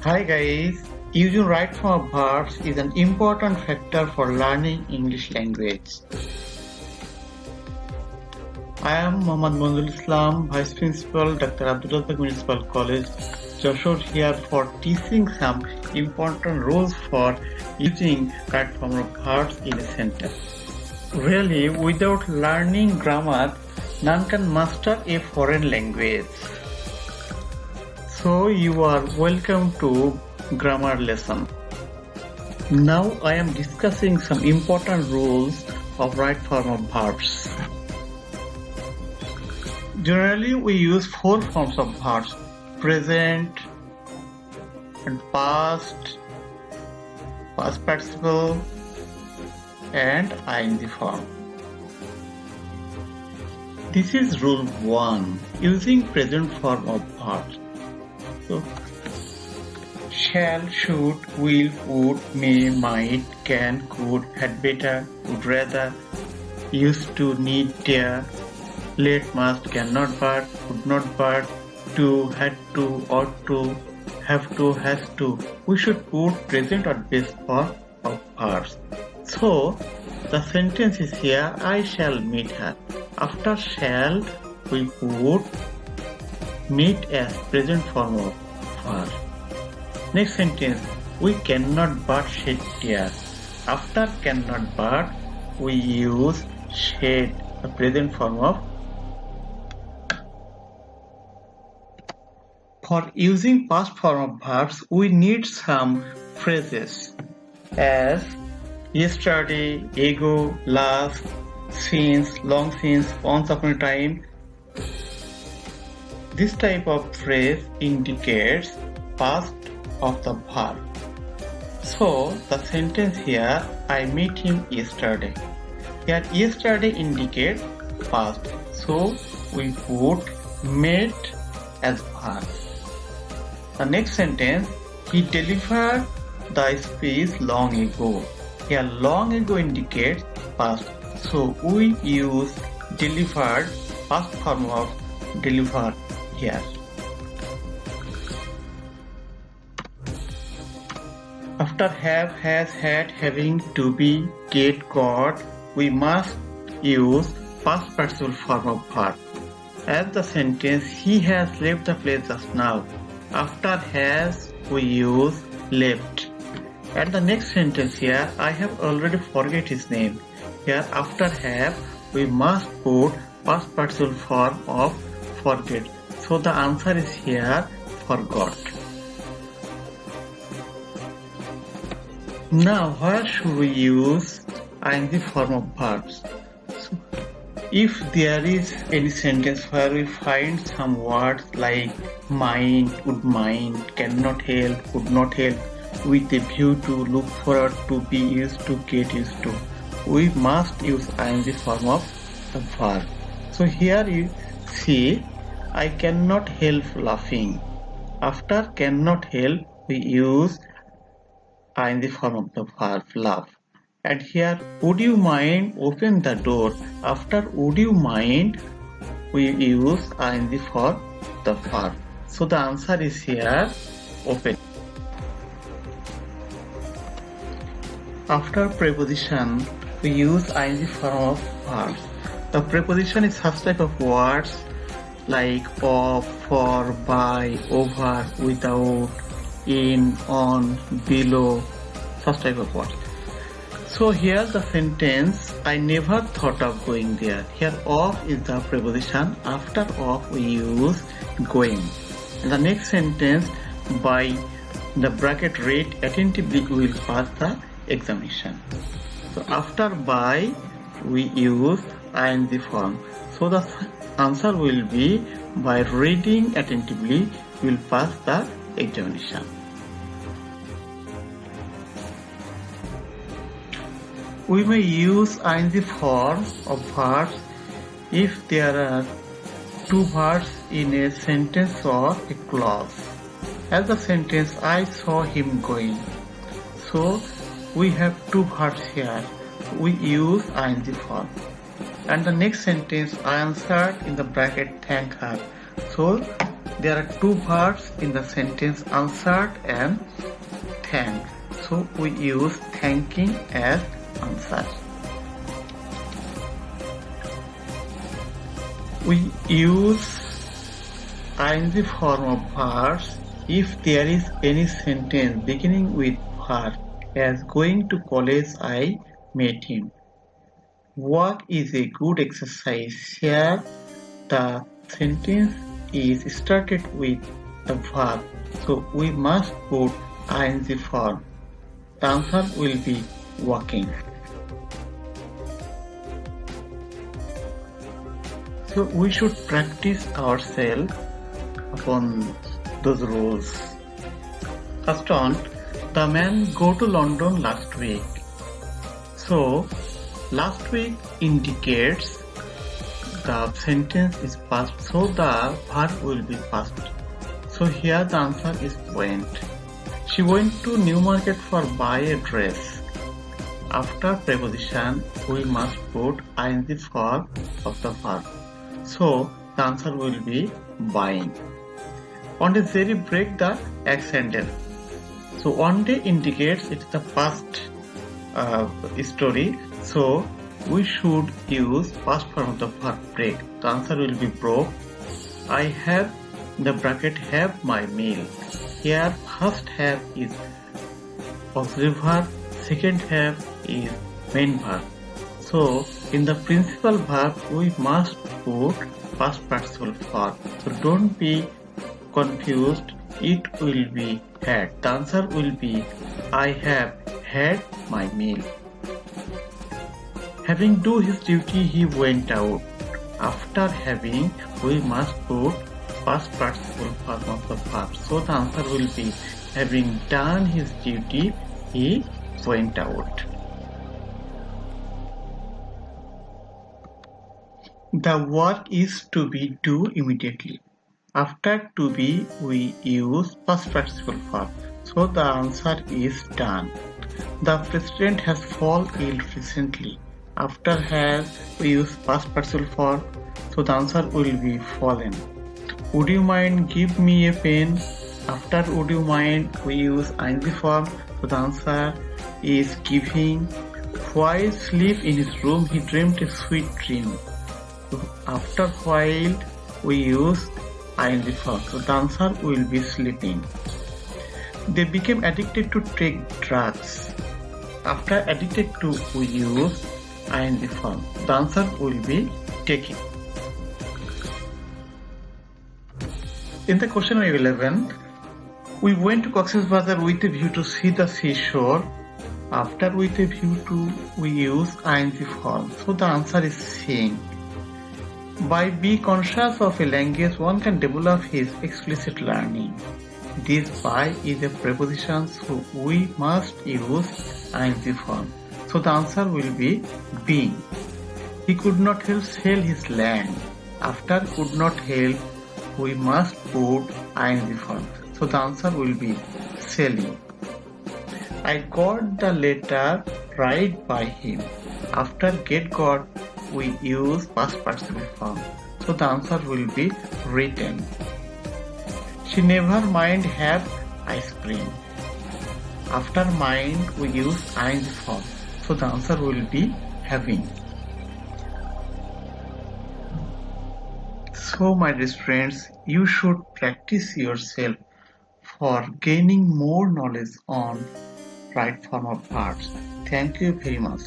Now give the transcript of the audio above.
Hi guys, using right form of verbs is an important factor for learning English language. I am Mohammad Manzul Islam, Vice Principal, Dr. Abdul Razak Municipal College, Joshua here for teaching some important rules for using right form of verbs in a sentence. Really, without learning grammar, none can master a foreign language. So you are welcome to grammar lesson. Now I am discussing some important rules of right form of verbs. Generally we use four forms of verbs: present and past participle and ing form. This is rule 1, using present form of verbs. So, shall, should, will, would, may, might, can, could, had better, would rather, used to, need, dare, let, must, cannot but, could not but, to, had to, ought to, have to, has to. We should put present or base form of verbs. So, the sentence is here, I shall meet her. After shall, we put meet as present form of verb. Next sentence, we cannot but shed tears. After cannot but, we use shed, the present form of. For using past form of verbs, we need some phrases as yesterday, ago, last, since, long since, once upon a time. This type of phrase indicates past of the verb. So the sentence here, I met him yesterday. Here yesterday indicates past. So we put met as verb. The next sentence, he delivered the speech long ago. Here long ago indicates past. So we use delivered, past form of delivered here. After have, has, had, having, to be, get, got, we must use past participle form of verb. As the sentence, he has left the place just now. After has, we use left. And the next sentence here, I have already forget his name. Here after have, we must put past participle form of forget. So the answer is here, forgot. Now where should we use ing form of verbs? So, if there is any sentence where we find some words like mind, would mind, cannot help, could not help, with a view to, look forward to, be used to, get used to, we must use ing form of the verb. So here you see, I cannot help laughing. After cannot help, we use ing form of the verb laugh. And here, would you mind, open the door. After would you mind, we use ing for the verb. So the answer is here, open. After preposition, we use ing form of verbs. The preposition is such type of words like of, for, by, over, without, in, on, below, such type of words. So here the sentence, I never thought of going there. Here of is the preposition. After of we use going. And the next sentence, by the bracket read attentively we will pass the examination. So after by we use ing form. So the answer will be by reading attentively we will pass the examination. We may use ing form of verbs if there are two verbs in a sentence or a clause. As the sentence, I saw him going. So we have two verbs here. We use ing form. And the next sentence, I answered in the bracket thank her. So there are two verbs in the sentence answered and thank. So we use thanking as answer. We use ing form of verbs if there is any sentence beginning with verb, as going to college I met him. Work is a good exercise. Here the sentence is started with the verb, so we must put ing form. The answer will be walking. So we should practice ourselves upon those rules. First one, the man go to London last week. So last week indicates the sentence is past, so the verb will be past. So here the answer is went. She went to Newmarket for buy a dress. After preposition, we must put ing form of the verb. So the answer will be buying. One day Jerry break the egg sandal. So one day indicates it's the past story. So we should use past form of the verb break. The answer will be broke. I have in the bracket have my meal. Here first have is auxiliary verb, second have is main verb. So in the principal verb we must put past participle form. So don't be confused. It will be had. The answer will be I have had my meal. Having do his duty, he went out. After having, we must put past participle form of the verb. So the answer will be having done his duty, he went out. The work is to be do immediately. After to be, we use past participle form. So the answer is done. The president has fallen ill recently. After has, we use past participle form. So the answer will be fallen. Would you mind give me a pen? After would you mind, we use ing form. So the answer is giving. While asleep in his room, he dreamed a sweet dream. So after while, we use ing form. So the answer will be sleeping. They became addicted to take drugs. After addicted to, we use ing form. The answer will be taking. In the question number 11, we went to Cox's Bazar with a view to see the seashore. After with a view to, we use ing form. So the answer is seeing. By being conscious of a language, one can develop his explicit learning. This by is a preposition, so we must use ing form. So the answer will be being. He could not help sell his land. After could not help, we must put ing form. So the answer will be selling. I got the letter right by him. After get got, we use past participle form. So the answer will be written. She never mind have ice cream. After mind, we use ing form. So the answer will be having. So my dear friends, you should practice yourself for gaining more knowledge on right form of verbs. Thank you very much.